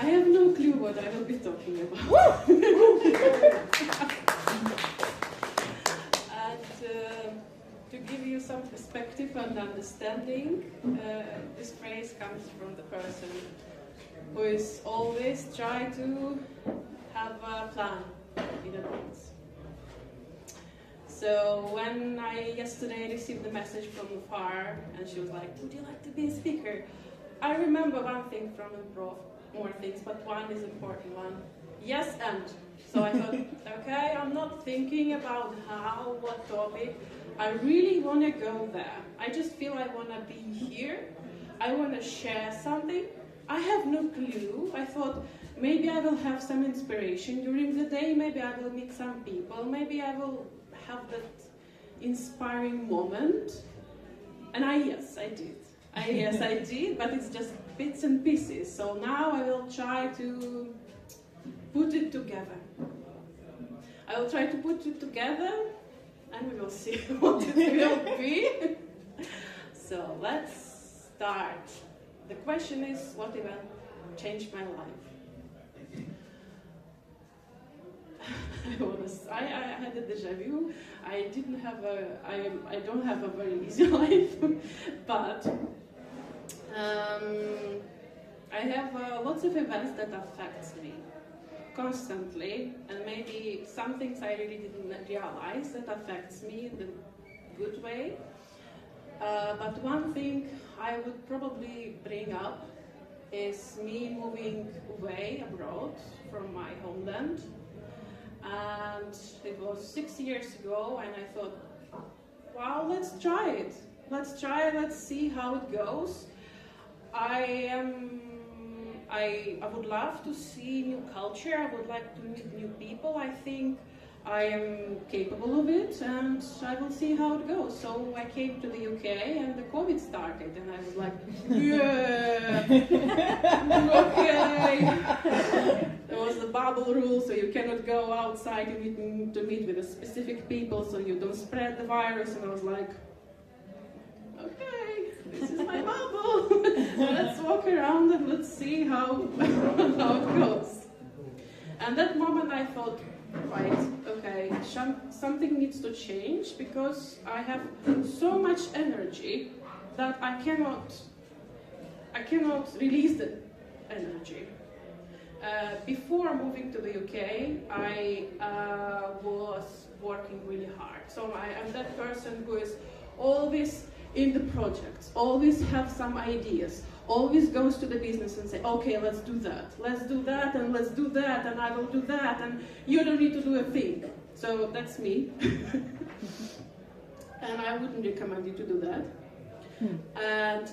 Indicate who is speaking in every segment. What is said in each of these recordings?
Speaker 1: I have no clue what I will be talking about. And to give you some perspective and understanding, this phrase comes from the person who is always trying to have a plan in advance. So when I yesterday received a message from Far, and she was like, would you like to be a speaker? I remember one thing from improv, more things, but one is important one. Yes, and. So I thought, okay, I'm not thinking about how, what topic. I really want to go there. I just feel I want to be here. I want to share something. I have no clue. I thought maybe I will have some inspiration during the day. Maybe I will meet some people. Maybe I will have that inspiring moment. And yes, I did. Yes, I did, but it's just bits and pieces. So now I will try to put it together. I will try to put it together, and we will see what it will be. So let's start. The question is, what event changed my life? I had a deja vu. I don't have a very easy life, but I have lots of events that affect me constantly, and maybe some things I really didn't realize that affects me in a good way. But one thing I would probably bring up is me moving away abroad from my homeland. And it was 6 years ago, and I thought, wow, let's try it. Let's see how it goes. I would love to see new culture. I would like to meet new people. I think I am capable of it, and I will see how it goes. So I came to the UK, and the COVID started, and I was like, yeah, okay. There was the bubble rule, so you cannot go outside to meet with a specific people, so you don't spread the virus. And I was like, okay, this is my bubble. Let's walk around and let's see how it goes. And that moment I thought, right, okay, something needs to change, because I have so much energy that I cannot release the energy. Before moving to the UK, I was working really hard. So I'm that person who is always in the projects, always have some ideas, always goes to the business and say, okay, let's do that, and let's do that, and I will do that, and you don't need to do a thing. So that's me. And I wouldn't recommend you to do that. And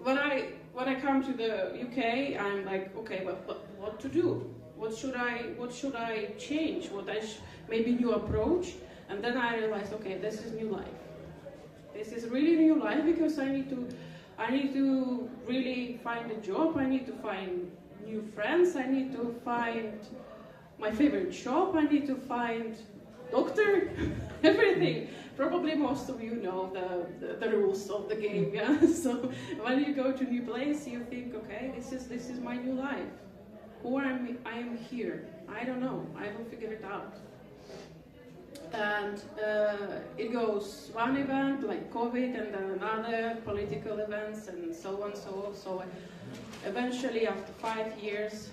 Speaker 1: when I come to the UK, I'm like, okay, what to do? What should I change? Maybe new approach? And then I realized, okay, this is new life. This is really new life, because I need to really find a job. I need to find new friends. I need to find my favorite shop. I need to find doctor, everything. Probably most of you know the rules of the game, yeah? So when you go to a new place, you think, okay, this is my new life. Who am I? I am here. I don't know. I will figure it out. And it goes one event like COVID, and then another, political events, and so on. So eventually, after 5 years,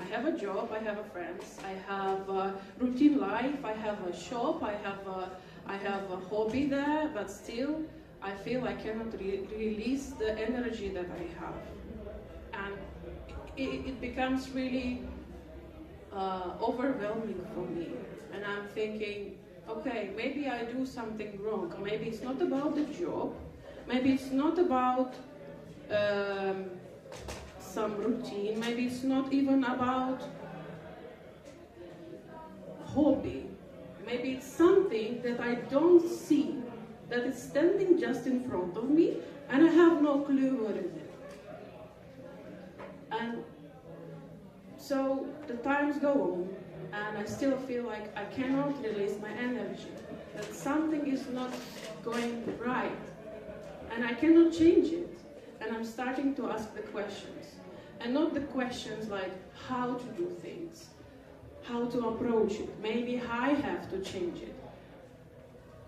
Speaker 1: I have a job, I have friends, I have a routine life, I have a shop, I have a hobby there, but still I feel I cannot release the energy that I have. And it becomes really overwhelming for me. And I'm thinking, okay, maybe I do something wrong. Maybe it's not about the job. Maybe it's not about some routine. Maybe it's not even about hobby. Maybe it's something that I don't see, that is standing just in front of me, and I have no clue what it is. And so the times go on, and I still feel like I cannot release my energy, that something is not going right, and I cannot change it. And I'm starting to ask the questions. and not the questions like how to do things, how to approach it, maybe I have to change it.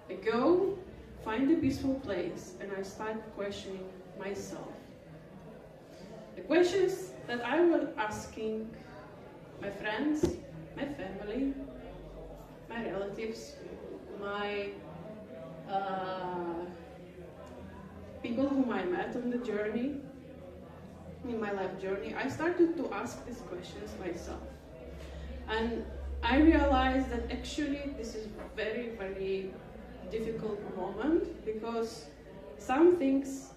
Speaker 1: I go, find a peaceful place, and I start questioning myself. The questions that I was asking my friends, my family, my relatives, my people whom I met on the journey, in my life journey, I started to ask these questions myself. And I realized that actually this is a very, very difficult moment, because some things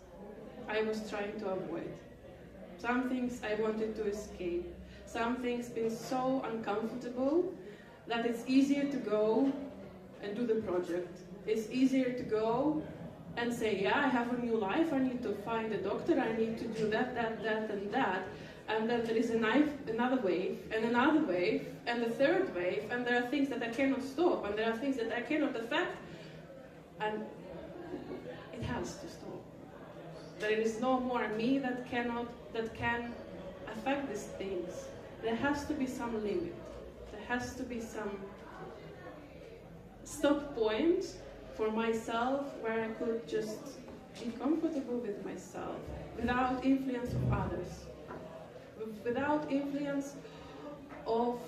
Speaker 1: I was trying to avoid. Some things I wanted to escape. Some things been so uncomfortable that it's easier to go and do the project. It's easier to go and say, yeah, I have a new life, I need to find a doctor, I need to do that, and that. And then there is another wave, and another wave, and the third wave, and there are things that I cannot stop, and there are things that I cannot affect, and it has to stop. There is no more me that can affect these things. There has to be some limit. There has to be some stop point for myself where I could just be comfortable with myself without influence of others, without influence of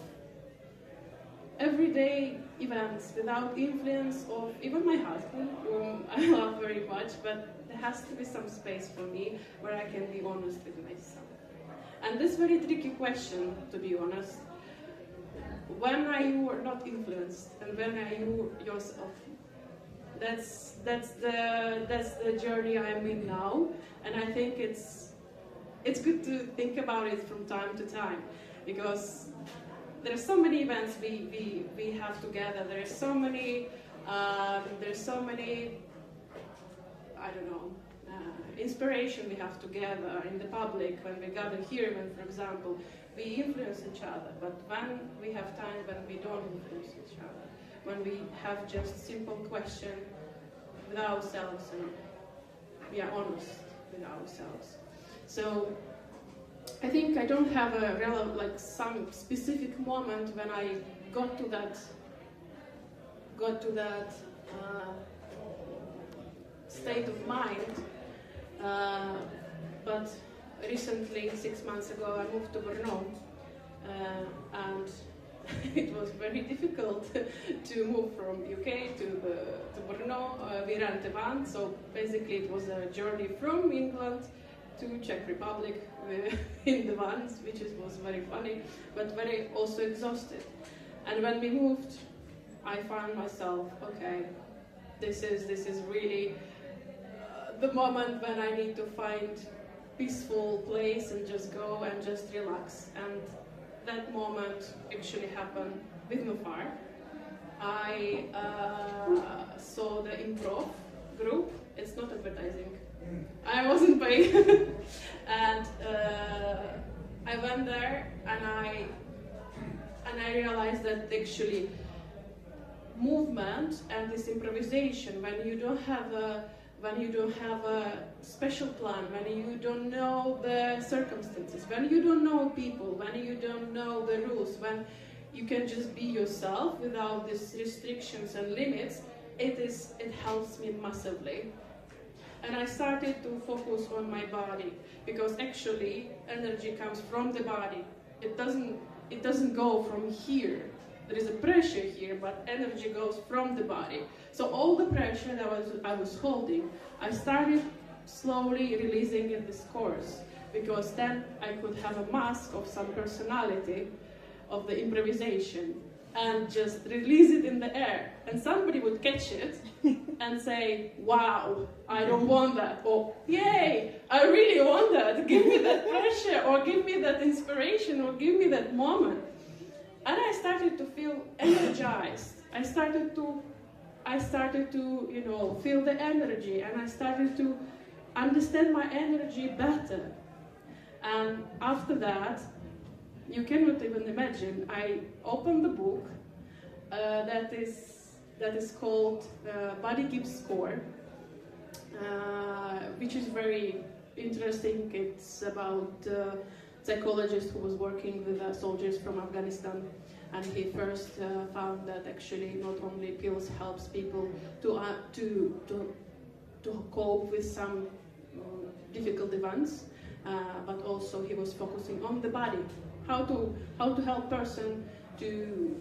Speaker 1: everyday events, without influence of even my husband, whom I love very much, but there has to be some space for me where I can be honest with myself. And this very tricky question, to be honest, when are you not influenced and when are you yourself? That's the journey I'm in now, and I think it's good to think about it from time to time, because there are so many events we have together. There's so many I don't know, inspiration we have together in the public when we gather here. When, for example, we influence each other, but when we have time when we don't influence each other, when we have just simple question with ourselves and we are honest with ourselves. So I think I don't have a some specific moment when I got to that state of mind, but recently, 6 months ago, I moved to Brno, and it was very difficult to move from UK to Brno. We rent a van, so basically it was a journey from England to Czech Republic in the vans, which was very funny, but very also exhausted. And when we moved, I found myself, okay, this is really the moment when I need to find peaceful place and just go and just relax. And that moment actually happened with Mufar. I saw the improv group. It's not advertising. I wasn't paid. And I went there and I realized that actually movement and this improvisation, when you don't have a special plan, when you don't know the circumstances, when you don't know people, when you don't know the rules, when you can just be yourself without these restrictions and limits, it helps me massively. And I started to focus on my body, because actually energy comes from the body. It doesn't go from here. There is a pressure here, but energy goes from the body. So all the pressure that I was holding, I started slowly releasing in this course, because then I could have a mask of some personality of the improvisation and just release it in the air. And somebody would catch it and say, wow, I don't want that. Or, yay, I really want that. Give me that pressure, or give me that inspiration, or give me that moment. And I started to feel energized. I started to feel the energy, and I started to understand my energy better. And after that, you cannot even imagine, I opened the book that is called Body Keeps Score, which is very interesting. It's about psychologist who was working with soldiers from Afghanistan, and he first found that actually not only pills helps people to cope with some difficult events, but also he was focusing on the body, how to help person to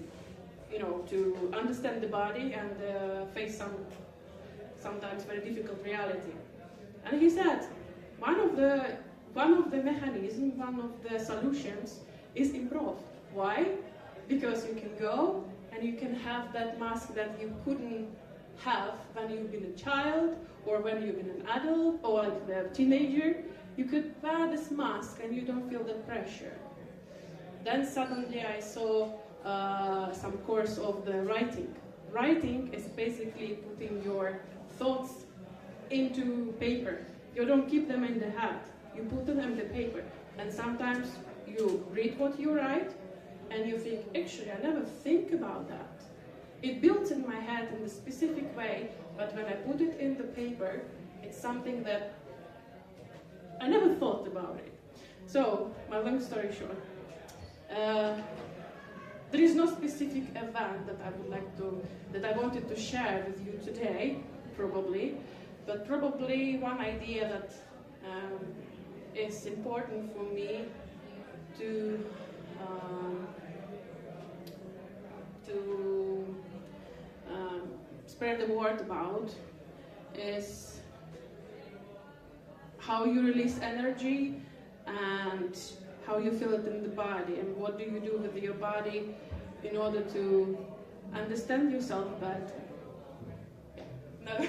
Speaker 1: understand the body and face sometimes very difficult reality. And he said one of the mechanisms, one of the solutions is improv. Why? Because you can go and you can have that mask that you couldn't have when you've been a child or when you've been an adult or like a teenager. You could wear this mask and you don't feel the pressure. Then suddenly I saw some course of the writing. Writing is basically putting your thoughts into paper. You don't keep them in the head. You put them in the paper. And sometimes you read what you write and you think, actually, I never think about that. It builds in my head in a specific way, but when I put it in the paper, it's something that I never thought about it. So, my long story short, there is no specific event that I wanted to share with you today, probably, but probably one idea that is important for me to spread the word about is how you release energy and how you feel it in the body, and what do you do with your body in order to understand yourself better. No.